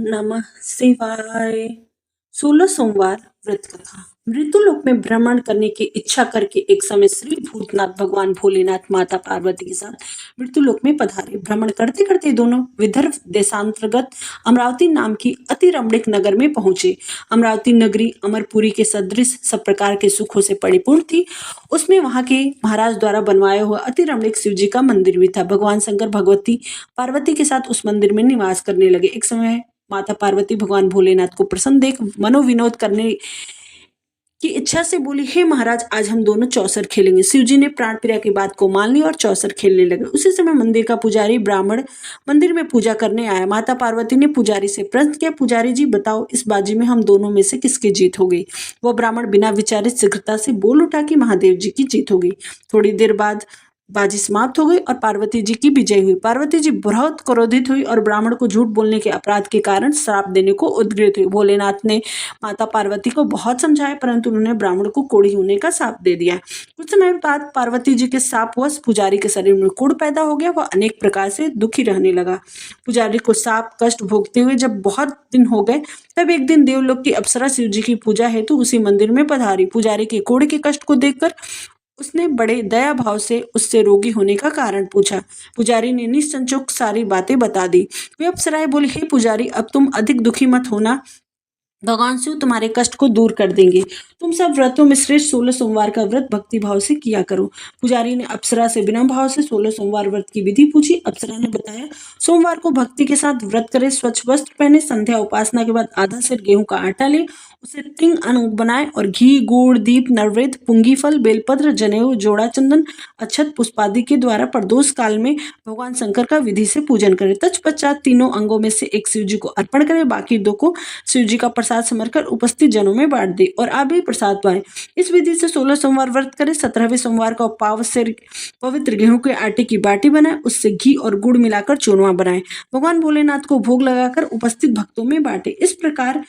नमः शिवाय। 16 सोमवार व्रत कथा। मृत्युलोक में भ्रमण करने की इच्छा करके एक समय श्री भूतनाथ भगवान भोलेनाथ माता पार्वती के साथ मृत्युलोक में पधारे। भ्रमण करते करते दोनों विदर्भ देशांतर्गत अमरावती नाम की अति रमणीक नगर में पहुंचे। अमरावती नगरी अमरपुरी के सदृश सब प्रकार के सुखों से परिपूर्ण थी। उसमें वहां के महाराज द्वारा बनवाया हुआ अति रमणीक शिव जी का मंदिर भी था। भगवान शंकर भगवती पार्वती के साथ उस मंदिर में निवास करने लगे। एक समय माता पार्वती भगवान भोलेनाथ को प्रसन्न देख मनोविनोद करने की इच्छा से बोली, हे महाराज, आज हम दोनों चौसर खेलेंगे। शिव जी ने प्राण प्रिया की बात को मान ली और चौसर खेलने लगे। उसी समय मंदिर का पुजारी ब्राह्मण मंदिर में पूजा करने आया। माता पार्वती ने पुजारी से प्रश्न किया, पुजारी जी बताओ, इस बाजी में हम दोनों में से किसकी जीत हो गई? वह ब्राह्मण बिना विचारित शीघ्रता से बोल उठा कि महादेव जी की जीत हो गई। थोड़ी देर बाद बाजी समाप्त हो गई और पार्वती जी की विजय हुई। पार्वती जी बहुत क्रोधित हुई और ब्राह्मण को झूठ बोलने के अपराध के कारण श्राप देने को उद्यत हुई। भोलेनाथ ने माता पार्वती को बहुत समझाया, परंतु उन्होंने ब्राह्मण को कोढ़ी होने का शाप दे दिया। कुछ समय बाद पार्वती जी के शापवश पुजारी के शरीर में कोढ़ पैदा हो गया। वह अनेक प्रकार से दुखी रहने लगा। पुजारी को शाप कष्ट भोगते हुए जब बहुत दिन हो गए, तब एक दिन देवलोक की अप्सरा शिव जी की पूजा हेतु उसी मंदिर में पधारी। पुजारी के कोढ़ के कष्ट को देखकर उसने बड़े दया भाव से उससे रोगी होने का कारण पूछा। पुजारी ने निसंकोच सारी बातें बता दी। वे अप्सराएं बोली, हे पुजारी, अब तुम अधिक दुखी मत होना, भगवान शिव तुम्हारे कष्ट को दूर कर देंगे। तुम सब व्रतों में श्रेष्ठ 16 सोमवार का व्रत भक्ति भाव से किया करो। पुजारी ने अप्सरा से बिना भाव से 16 सोमवार व्रत की विधि पूछी। अप्सरा ने बताया, सोमवार को भक्ति के साथ व्रत करे, स्वच्छ वस्त्र पहने, संध्या उपासना के बाद आधा सेर गेहूं का आटा ले, उसे तिंग अन्न बनाए और घी गुड़ दीप नैवेद्य पुंगी फल बेलपत्र जनेऊ जोड़ा चंदन अक्षत पुष्पादि के द्वारा प्रदोष काल में भगवान शंकर का विधि से पूजन करे। तत्पश्चात तीनों अंगों में से एक शिव जी को अर्पण करे, बाकी दो को शिव जी का प्रसाद समरकर उपस्थित जनों में बांट दे और आप भी प्रसाद पाए। इस विधि से 16 सोमवार व्रत करे। 17वें सोमवार का पाव से पवित्र गेहूं के आटे की बाटी बनाए, उससे घी और गुड़ मिलाकर चूरमा बनाए, भगवान भोलेनाथ को भोग लगाकर उपस्थित भक्तों में बांटे। इस प्रकार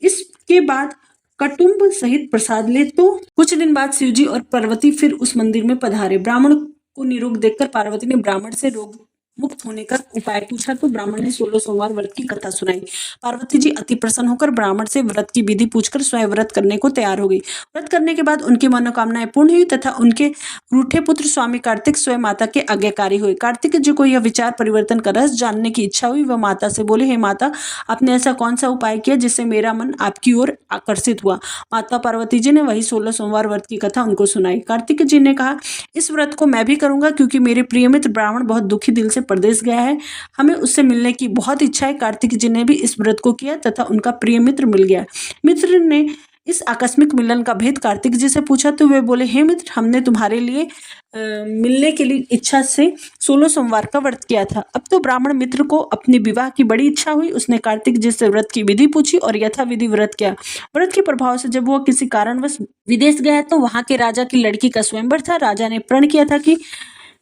इसके बाद कुटुंब सहित प्रसाद ले। तो कुछ दिन बाद शिवजी और पार्वती फिर उस मंदिर में पधारे। ब्राह्मण को निरोग देखकर पार्वती ने ब्राह्मण से रोग मुक्त होने का उपाय पूछा, तो ब्राह्मण ने 16 सोमवार व्रत की कथा सुनाई। पार्वती जी अति प्रसन्न होकर ब्राह्मण से व्रत की विधि पूछकर स्वयं व्रत करने को तैयार हो गई। व्रत करने के बाद उनकी मनोकामनाएं पूर्ण हुई तथा उनके रूठे पुत्र स्वामी कार्तिक स्वयं माता के आज्ञाकारी हुए। कार्तिक जी को यह विचार परिवर्तन का रस जानने की इच्छा हुई। वह माता से बोले, हे माता, आपने ऐसा कौन सा उपाय किया जिससे मेरा मन आपकी ओर आकर्षित हुआ? माता पार्वती जी ने वही 16 सोमवार व्रत की कथा उनको सुनाई। कार्तिक जी ने कहा, इस व्रत को मैं भी करूंगा, क्योंकि मेरे प्रिय मित्र ब्राह्मण बहुत दुखी दिल से प्रदेश गया है, हमें उससे मिलने की बहुत इच्छा है। कार्तिक जी ने भी इस व्रत को किया तथा उनका प्रिय मित्र मिल गया। मित्र ने इस आकस्मिक मिलन का भेद कार्तिक जी से पूछा, तो वे बोले, हे मित्र, हमने तुम्हारे लिए मिलने के लिए इच्छा से 16 सोमवार का व्रत किया था। अब तो ब्राह्मण मित्र को अपने विवाह की बड़ी इच्छा हुई। उसने कार्तिक जी से व्रत की विधि पूछी और यथा विधि व्रत किया। व्रत के प्रभाव से जब वह किसी कारणवश विदेश गया तो वहां के राजा की लड़की का स्वयंवर था। राजा ने प्रण किया था कि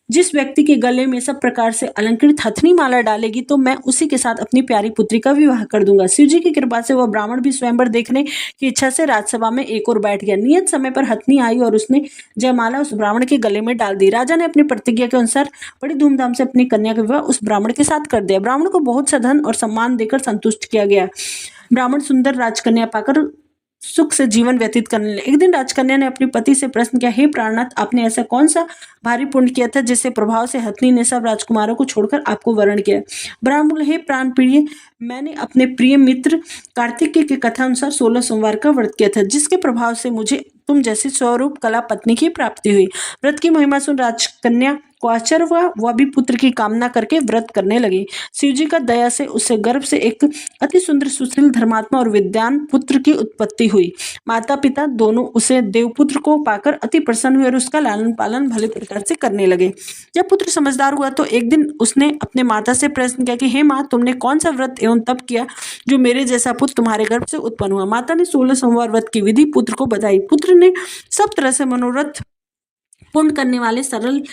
जिस व्यक्ति के गले में सब प्रकार से अलंकृत हथनी माला डालेगी, तो मैं उसी के साथ अपनी प्यारी पुत्री का विवाह कर दूंगा। शिव जी की कृपा से वह ब्राह्मण भी स्वयंवर देखने की इच्छा से राजसभा में एक और बैठ गया। नियत समय पर हथनी आई और उसने जयमाला उस ब्राह्मण के गले में डाल दी। राजा ने अपनी प्रतिज्ञा के अनुसार बड़ी धूमधाम से अपनी कन्या का विवाह उस ब्राह्मण के साथ कर दिया। ब्राह्मण को बहुत सा धन और सम्मान देकर संतुष्ट किया गया। ब्राह्मण सुंदर राजकन्या पाकर सुख से जीवन व्यतीत करने लगे। एक दिन राजकन्या ने अपने पति से प्रश्न किया, हे प्राणनाथ, आपने ऐसा कौन सा भारी पुण्य किया था जिससे प्रभाव से हथनी ने सब राजकुमारों को छोड़कर आपको वरण किया? ब्राह्मण बोले, हे प्राण प्रिय, मैंने अपने प्रिय मित्र कार्तिक की कथा अनुसार 16 सोमवार का व्रत किया था, जिसके प्रभाव से मुझे तुम जैसी स्वरूप कला पत्नी की प्राप्ति हुई। व्रत की महिमा सुन राजकन्या को आश्चर्य हुआ। वह भी पुत्र की कामना करके व्रत करने लगी। शिवजी का दया से उससे गर्भ से एक अति सुंदर सुशील धर्मात्मा और विद्वान पुत्र की उत्पत्ति हुई। माता पिता दोनों उसे देवपुत्र को पाकर अति प्रसन्न हुए और उसका लालन पालन भले प्रकार से करने लगे। जब पुत्र समझदार हुआ तो एक दिन उसने अपने माता से प्रश्न किया कि हे माँ, तुमने कौन सा व्रत एवं तप किया जो मेरे जैसा पुत्र तुम्हारे गर्भ से उत्पन्न हुआ? माता ने 16 सोमवार व्रत की विधि पुत्र को बताई। पुत्र ने सब तरह से मनोरथ पूर्ण करने वाले सरल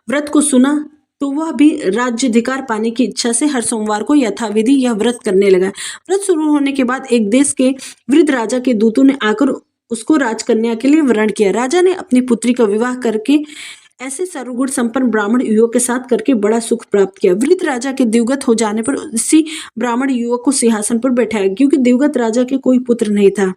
व्रत को सुना तो वह भी राज्याधिकार पाने की इच्छा से हर सोमवार को यथाविधि यह व्रत करने लगा। व्रत शुरू होने के बाद एक देश के वृद्ध राजा के दूतों ने आकर उसको राजकन्या के लिए वरण किया। राजा ने अपनी पुत्री का विवाह करके ऐसे सर्वगुण संपन्न ब्राह्मण युवक के साथ करके बड़ा सुख प्राप्त किया। वृद्ध राजा के दिवगत हो जाने पर उसी ब्राह्मण युवक को सिंहासन पर बैठाया, क्योंकि दिवगत राजा के कोई पुत्र नहीं था।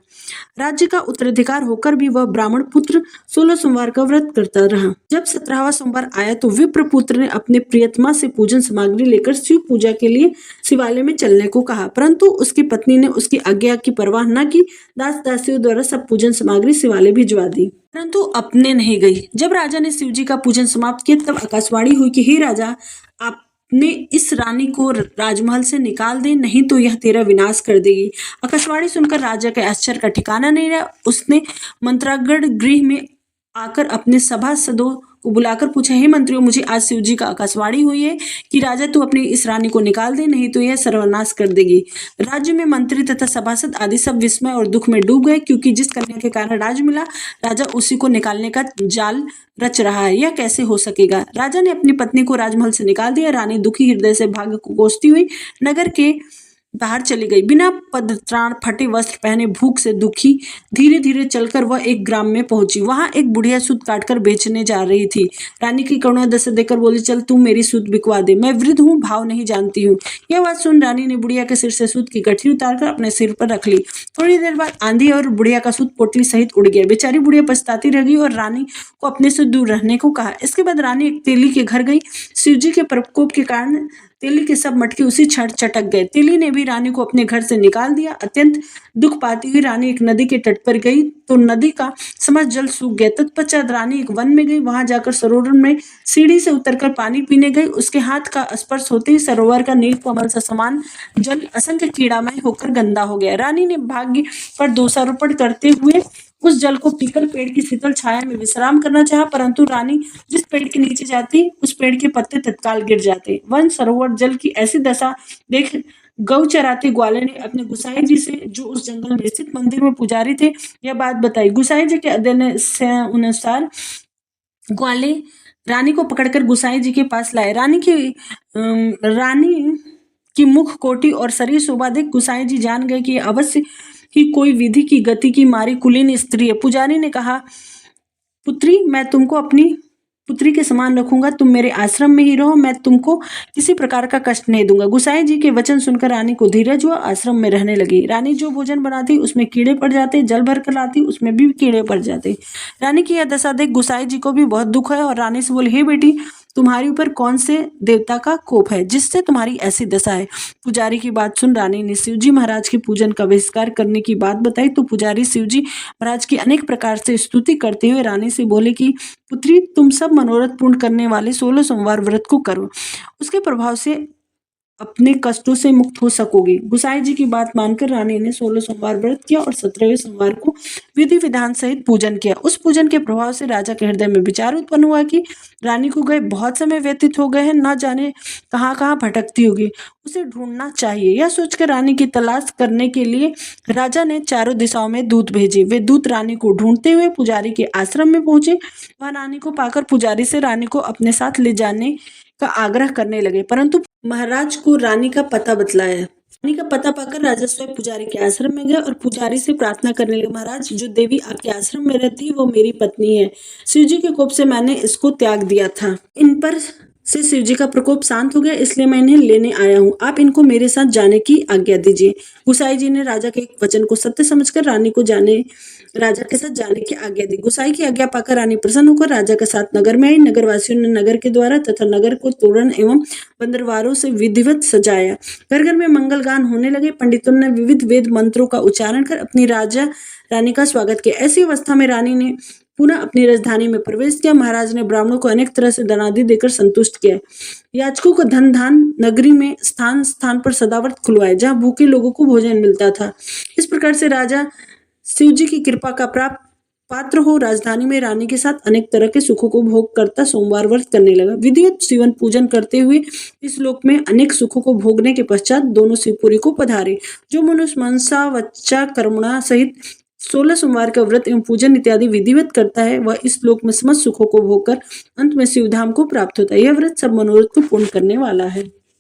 राज्य का उत्तराधिकार होकर भी वह ब्राह्मण पुत्र 16 सोमवार का व्रत करता रहा। जब 17वां सोमवार आया तो विप्र पुत्र ने अपने प्रियतमा से पूजन सामग्री लेकर शिव पूजा के लिए शिवालय में चलने को कहा, परंतु उसकी पत्नी ने उसकी आज्ञा की परवाह न की। दास दासियों द्वारा सब पूजन सामग्री शिवालय भिजवा दी, परंतु अपने नहीं गई। जब राजा ने शिव जी का पूजन समाप्त किया तब आकाशवाणी हुई कि हे राजा, आपने इस रानी को राजमहल से निकाल दे, नहीं तो यह तेरा विनाश कर देगी। आकाशवाणी सुनकर राजा के आश्चर्य का ठिकाना नहीं रहा। उसने मंत्रागढ़ गृह में आकर अपने सभासदों को बुलाकर पूछा, हे मंत्रियों, मुझे आज शिव जी का आकाशवाणी हुई है कि राजा तू अपनी इस रानी को निकाल दे, नहीं तो यह सर्वनाश कर देगी। राज्य में मंत्री तथा सभासद आदि सब विस्मय और दुख में डूब गए, क्योंकि जिस कन्या के कारण राज मिला, राजा उसी को निकालने का जाल रच रहा है। यह कैसे हो सकेगा? राजा ने अपनी पत्नी को राजमहल से निकाल दिया। रानी दुखी हृदय से भाग्य को कोसती हुई नगर के बाहर चली गई। बिना पदत्राण, फटे वस्त्र पहने, भूख से दुखी धीरे धीरे चलकर वह एक ग्राम में पहुंची। वहां एक बुढ़िया सूत काटकर बेचने जा रही थी। रानी की करुणा दशा देखकर बोली, चल तू मेरी सूत बिकवा दे, मैं वृद्ध हूँ, भाव नहीं जानती हूँ। यह बात सुन रानी ने बुढ़िया के सिर से सूत की गठरी उतारकर अपने सिर पर रख ली। थोड़ी देर बाद आंधी और बुढ़िया का सूत पोटली सहित उड़ गया। बेचारी बुढ़िया पछताती रह गई और रानी को अपने से दूर रहने को कहा। इसके बाद रानी एक तेली के घर गई। शिवजी के प्रकोप के कारण तेली के सब मटके उसी क्षण चटक गए। तेली ने भी रानी को अपने घर से निकाल दिया। अत्यंत दुख पाती हुई रानी एक नदी के तट पर गई तो नदी का समस्त जल सूख गया। तत्पश्चात रानी एक वन में गई। वहां जाकर सरोवर में सीढ़ी से उतरकर पानी पीने गई। उसके हाथ का स्पर्श होते ही सरोवर का नील कमल सा समान जल असंख्य कीड़ामय होकर गंदा हो गया। रानी ने भाग्य पर दोषारोपण करते हुए उस जल को पीकर पेड़ की शीतल छाया में विश्राम करना चाहा, परंतु रानी जिस पेड़ के नीचे जाती उस पेड़ के पत्ते तत्काल गिर जाते। वन सरोवर जल की ऐसी दशा देख गौ चराते ग्वाले ने अपने गुसाई जी से, जो उस जंगल में स्थित मंदिर में पुजारी थे, यह बात बताई। गुसाई जी के अध्ययन अनुसार ग्वाले रानी को पकड़कर गुसाई जी के पास लाए। रानी की मुख कोटी और शरीर शोभा देख गुसाई जी जान गए कि अवश्य ही कोई विधि की गति की मारी कुलीन स्त्री है। पुजारी ने कहा, पुत्री, मैं तुमको अपनी पुत्री के समान रखूंगा, तुम मेरे आश्रम में ही रहो, मैं तुमको किसी प्रकार का कष्ट नहीं दूंगा। गुसाई जी के वचन सुनकर रानी को धीरज हुआ, आश्रम में रहने लगी। रानी जो भोजन बनाती उसमें कीड़े पड़ जाते, जल भर कर लाती उसमें भी कीड़े पड़ जाते। रानी की यह दशा देख गुसाई जी को भी बहुत दुख है और रानी से बोले, हे बेटी, तुम्हारे ऊपर कौन से देवता का कोप है जिससे तुम्हारी ऐसी दशा है? पुजारी की बात सुन रानी ने शिवजी महाराज के पूजन का बहिष्कार करने की बात बताई तो पुजारी शिवजी महाराज की अनेक प्रकार से स्तुति करते हुए रानी से बोले कि पुत्री, तुम सब मनोरथ पूर्ण करने वाले 16 सोमवार व्रत को करो, उसके प्रभाव से अपने कष्टों से मुक्त हो सकोगी। गुसाई जी की बात मानकर रानी ने 16 सोमवार व्रत किया और 17वें सोमवार को विधि विधान सहित पूजन किया। उस पूजन के प्रभाव से राजा के हृदय में विचार उत्पन्न हुआ कि रानी को गए बहुत समय व्यतीत हो गए हैं, न जाने कहाँ कहाँ भटकती होगी, उसे ढूंढना चाहिए। यह सोचकर रानी की तलाश करने के लिए राजा ने चारों दिशाओं में दूत भेजे। वे दूत रानी को ढूंढते हुए पुजारी के आश्रम में पहुंचे। वह रानी को पाकर पुजारी से रानी को अपने साथ ले जाने का आग्रह करने लगे, परंतु महाराज को रानी का पता बतलाया। रानी का पता पाकर राजा स्वयं पुजारी के आश्रम में गए और पुजारी से प्रार्थना करने लगे, महाराज, जो देवी आपके आश्रम में रहती है वो मेरी पत्नी है। शिवजी के कोप से मैंने इसको त्याग दिया था। इन पर से शिवजी का प्रकोप शांत हो गया, इसलिए मैं इन्हें लेने आया हूँ। आप इनको मेरे साथ जाने की आज्ञा दीजिए। गुसाई जी ने राजा के एक वचन को सत्य समझकर रानी को राजा के साथ जाने की आज्ञा दी। गुसाई की आज्ञा पाकर रानी प्रसन्न होकर राजा के साथ नगर में आई। नगरवासियों ने नगर के द्वारा तथा नगर को तोरण एवं बंदरवारों से विधिवत सजाया। घर घर में मंगल गान होने लगे। पंडितों ने विविध वेद मंत्रों का उच्चारण कर अपनी रानी का स्वागत किया। ऐसी अवस्था में रानी ने पुनः अपनी राजधानी में प्रवेश किया। महाराज ने ब्राह्मणों को अनेक तरह से धनादि देकर संतुष्ट किया। याचकों को धन दान, नगरी में स्थान स्थान पर सदाव्रत खुलवाए, जहाँ भूखे लोगों को भोजन मिलता था। इस प्रकार से राजा शिवजी की कृपा का प्राप्त पात्र हो राजधानी में रानी के साथ अनेक तरह के सुखों को भोग करता सोमवार व्रत करने लगा। विधिवत शिवन पूजन करते हुए इस लोक में अनेक सुखों को भोगने के पश्चात दोनों शिवपुरी को पधारे। जो मनुष्य मनसा वच्चा कर्मणा सहित 16 सोमवार का व्रत एवं पूजन इत्यादि विधिवत करता है, वह इस लोक में समस्त सुखों को भोगकर अंत में शिवधाम को प्राप्त होता है। यह व्रत सब मनोरथ को पूर्ण करने वाला है।